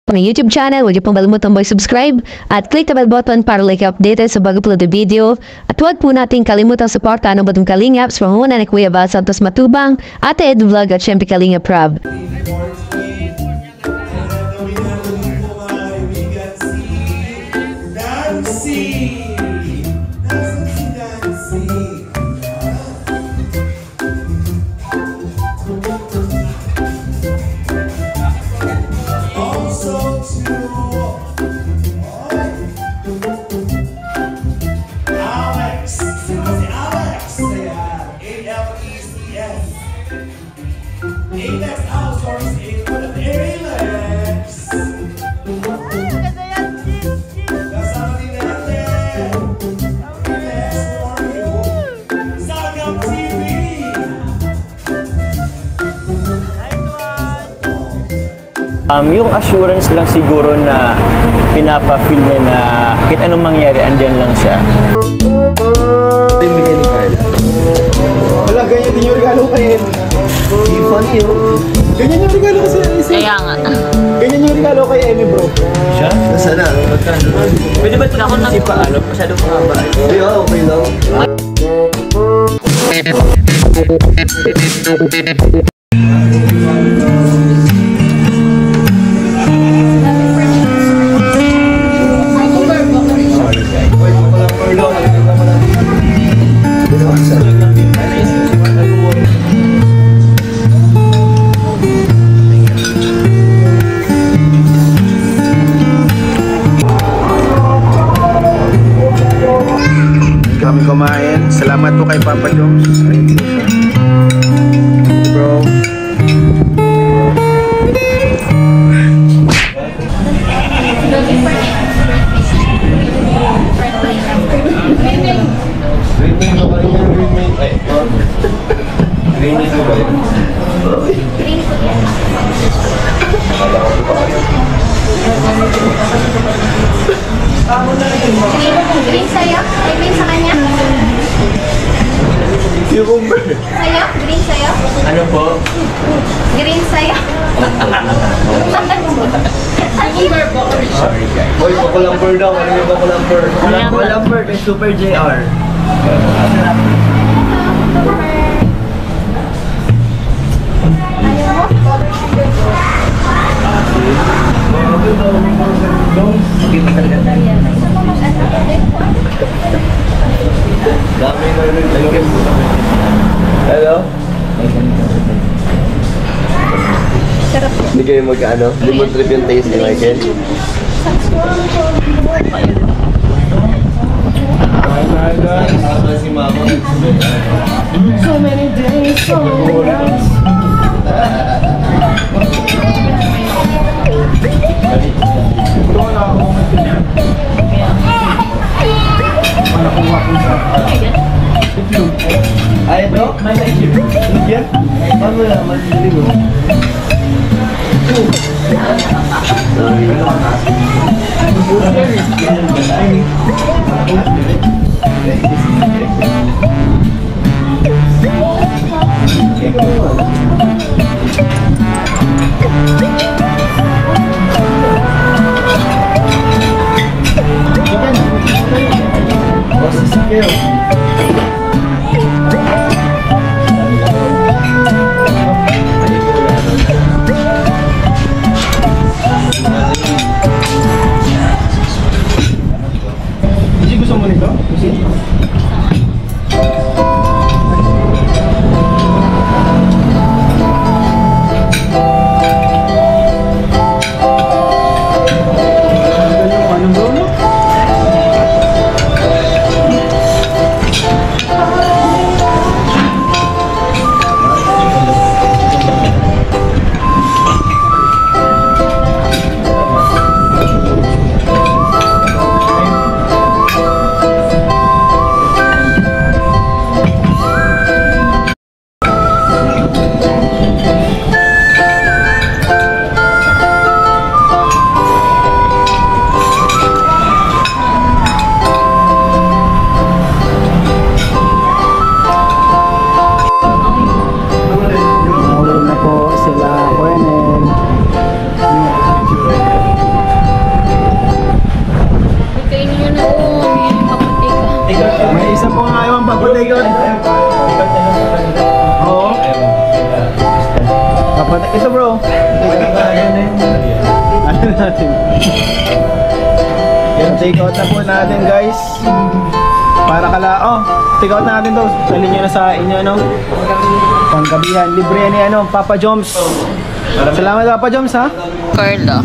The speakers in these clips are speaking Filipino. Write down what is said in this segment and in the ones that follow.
Pang YouTube channel, huwag niyo pong malimutang mag-subscribe at click the bell button para like updated sa bago upload na video. At huwag po nating kalimutang suportahan ang Batong Kalingaps from Muna ni Kuya Val Santos Matubang, Ate Ed Vlog at syempre Kalinga Prab. Alex outsource is for the Alex. Kasama din natin. Alex for you. Sagam TV. Yung assurance lang siguro na pinapa-feel niya na kahit anong mangyari, andyan lang siya. Wala, ganyan din yung regalo kay Emmy. Funny yun. Ganyan yung regalo kasi Elise. Kaya nga. Ganyan yung regalo kay Emmy, bro. Siya? Nasaan na? Pwede ba ako nang ipaalo? Masyado mahaba. Ay, okay lang. Kami kumain. Salamat po kay Papa Jones. Ayun po siya. Bro. Green sa'yo? May green sa kanya? Cucumber. Sa'yo? Green sa'yo? Ano po? Green sa'yo? Sorry guys. Boy, pakulamper daw. Ano yung pakulamper? Pakulamper kay Super JR. Dami na rin. Hello? Hindi kayo mag-ano? Lemon trip yung taste ni Michael? Si Mama. So many days, so many nights. Ay, ito? Yan? Paano na? Malilig mo? Boses kayo. Hindi gusto mo take out. Oo. Ito bro. Ano natin? Yung take out na po natin guys. Para take out natin to. Salin nyo na sa inyo ano. Panggabihan. Libre yan ni ano, Papa Joms. Salamat Papa Joms ha. Carla.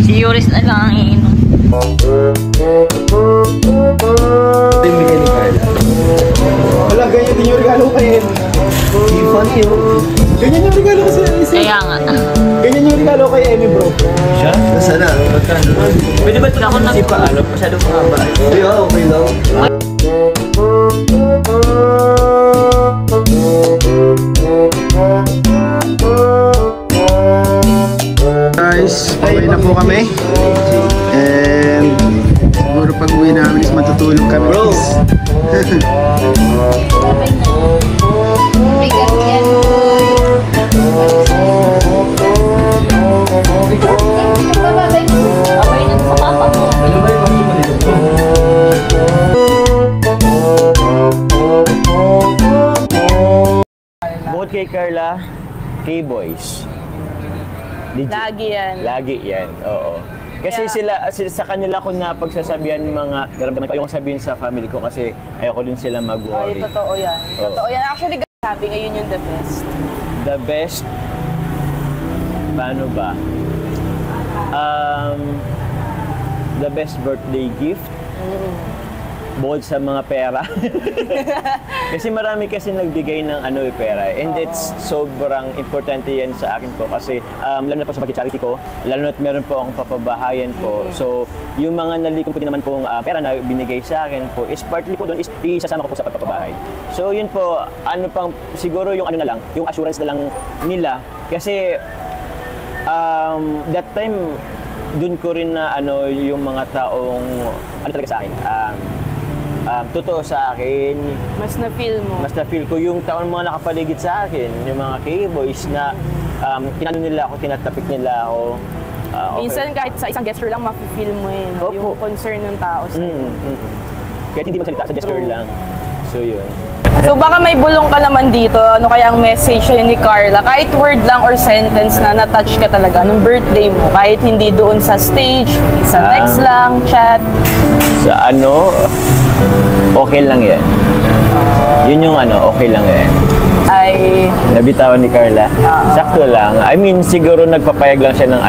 Si Yuris na lang ang iinom. Wala, ganyan din yung regalo kay Emmy. Ganyan yung regalo kasi Kaya nga. ganyan yung regalo kay Emmy bro. Siya? Nasaan na? Pwede ba ito ako nang ipaalap? Masyadong mahaba. Okay lang. Guys, okay na po kami. And siguro pag uwi namin is matutulog kami. Bro! Bukod kay Carla, K-Boys. Lagi yan. Lagi yan, oo. Kasi sila sa kanila ko na pagsasabihan mga naramdaman ko ayoko sabihin sa family ko kasi ayoko din sila mag-worry. Totoo yan. Oo. Totoo yan. Actually, sabi ngayon yung the best. The best, paano ba? The best birthday gift, bukod sa mga pera. Kasi marami kasi nagbigay ng pera. And it's sobrang importante yan sa akin po kasi lalo na po sa pag-charity ko, lalo na meron po akong papabahayan po. So, yung mga nalikom po din naman pong pera na binigay sa akin po is partly po doon is isasama ko po sa pagpapabahay. So, yun po, siguro yung na lang, yung assurance na lang nila. Kasi, that time, doon ko rin na yung mga taong, talaga sa akin, totoo sa akin. Mas na-feel mo. Mas na-feel ko yung taon mga nakapaligid sa akin, yung mga K-boys na tinano nila ako, tinatapik nila ako. Okay. Minsan kahit sa isang gesture lang mafe-feel mo yun. Opo. Yung concern ng tao sa'yo. Kahit hindi magsalita, sa gesture lang. So yun. So baka may bulong ka naman dito, ano kaya ang message ni Carla? Kahit word lang or sentence na na-touch ka talaga nung birthday mo, kahit hindi doon sa stage, sa text lang, chat. Sa okay lang yan. Yun yung okay lang yan. Ay, Nabitawan ni Carla. Sakto lang. I mean, siguro nagpapayag lang siya ng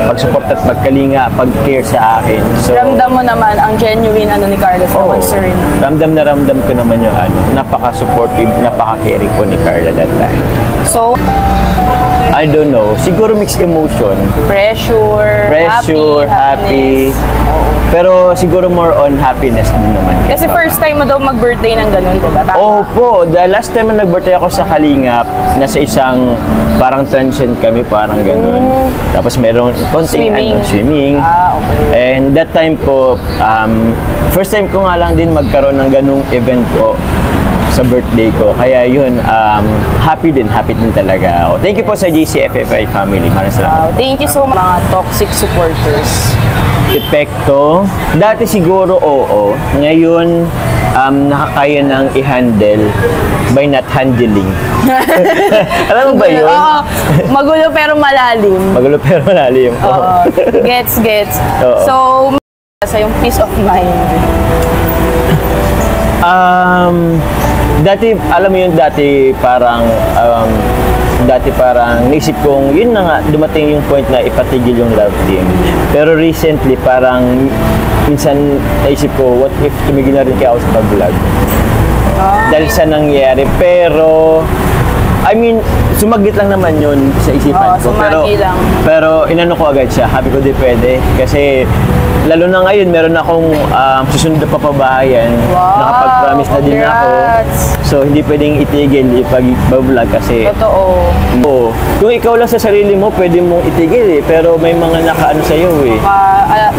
pag-support at pagkalinga, pag-care sa akin. So, ramdam mo naman ang genuine ni Carla sa concern. ramdam ko naman yung napaka-supportive, napaka-caring po ni Carla that time. So, I don't know. Siguro mixed emotion. pressure, happy. Pero siguro more on happiness din naman. Kasi first time mo daw mag-birthday ng ganun, diba? Opo, the last time na nag-birthday ako sa Kalingap, nasa isang parang transient kami, parang ganun. Tapos meron konting swimming. Okay. And that time po, first time ko nga lang din magkaroon ng ganung event po sa birthday ko. Kaya yun, happy din talaga ako. Thank you po sa GCFFI family. Maraming salamat. Thank you so much, mga toxic supporters. Epekto, dati siguro oo. Ngayon, nakakaya nang i-handle by not handling. Alam mo ba yun? Oo, magulo pero malalim. Magulo pero malalim. Oo, gets. Oo. So, sa yung peace of mind. Dati, alam mo yun, dati parang naisip kong, yun na nga, dumating yung point na ipatigil yung love team. Pero recently, parang minsan naisip ko, what if tumigil na rin kaya ako sa pag-vlog? Dahil sa nangyari. Pero, I mean, sumaglit lang naman yun sa isipan ko. Pero inano ko agad siya, happy ko di pwede. Kasi, lalo na ngayon, meron akong susunod na papabahayan. Nakapag-promise na din ako. So, hindi pwedeng itigil ipag-vlog kasi... Totoo. Kung ikaw lang sa sarili mo, pwede mong itigil pero may mga nakaano sa'yo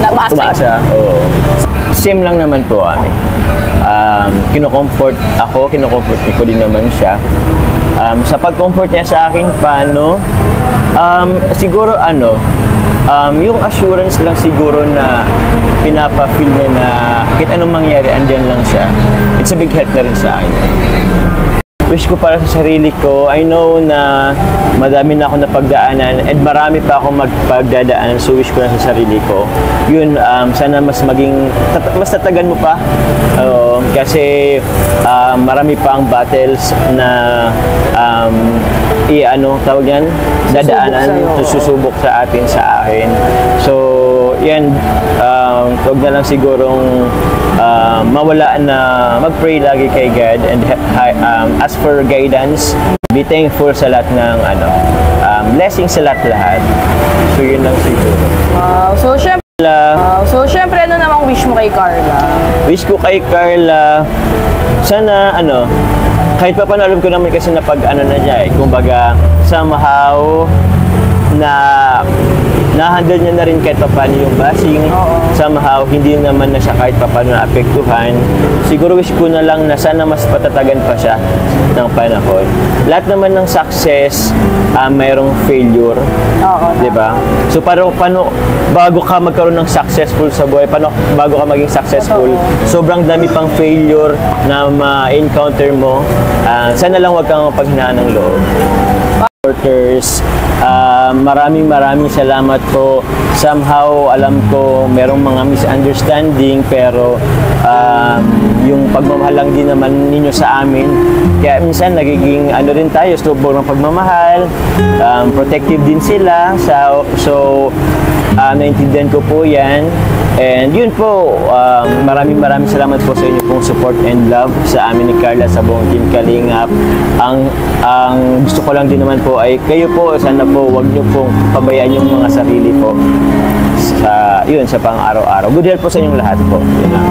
Tumaasa. Oo. Same lang naman po kami. Kinocomfort ko din naman siya. Sa pag-comfort niya sa akin, paano? Siguro yung assurance lang siguro na pinapa-feel niya na kahit anong mangyari, andyan lang siya. It's a big help na rin sa akin. Wish ko para sa sarili ko, I know na madami na ako napagdaanan and marami pa akong magpagdadaanan, so wish ko na sa sarili ko. Yun, sana mas tatagan mo pa. Kasi marami pa ang battles na tawag yan, dadaanan, susubok sa akin. So, yan, huwag na lang sigurong mawala na mag-pray lagi kay God and ask for guidance. Be thankful sa lahat ng blessings sa lahat. So, yun lang siguro. Wow. So, syempre, ano namang wish mo kay Carla? Wish ko kay Carla, sana, kahit pa paano alam ko naman kasi na na niya kumbaga, somehow, na-handle niya na rin kahit pa paano yung bashing. Somehow, hindi naman na siya kahit pa paano naapektuhan. Siguro wish ko na lang na sana mas patatagan pa siya ng panahon. Lahat naman ng success, mayroong failure. Diba? So, paano, bago ka magkaroon ng successful sa buhay, bago ka maging successful, sobrang dami pang failure na ma-encounter mo. Sana lang wag kang paghinaan ng loob. Supporters, maraming salamat po. Somehow, alam ko merong mga misunderstanding pero yung pagmamahal lang din naman ninyo sa amin. Kaya minsan nagiging rin tayo, sobrang pagmamahal, protective din sila. So, naintindihan ko po yan. And yun po, maraming salamat po sa inyo pong support and love sa amin ni Carla, sa buong Team Kalingap. Ang gusto ko lang din naman po ay kayo po, sana po wag niyo pong pabayaan yung mga sarili po sa pang araw-araw. Good health po sa inyong lahat po. Yun lang.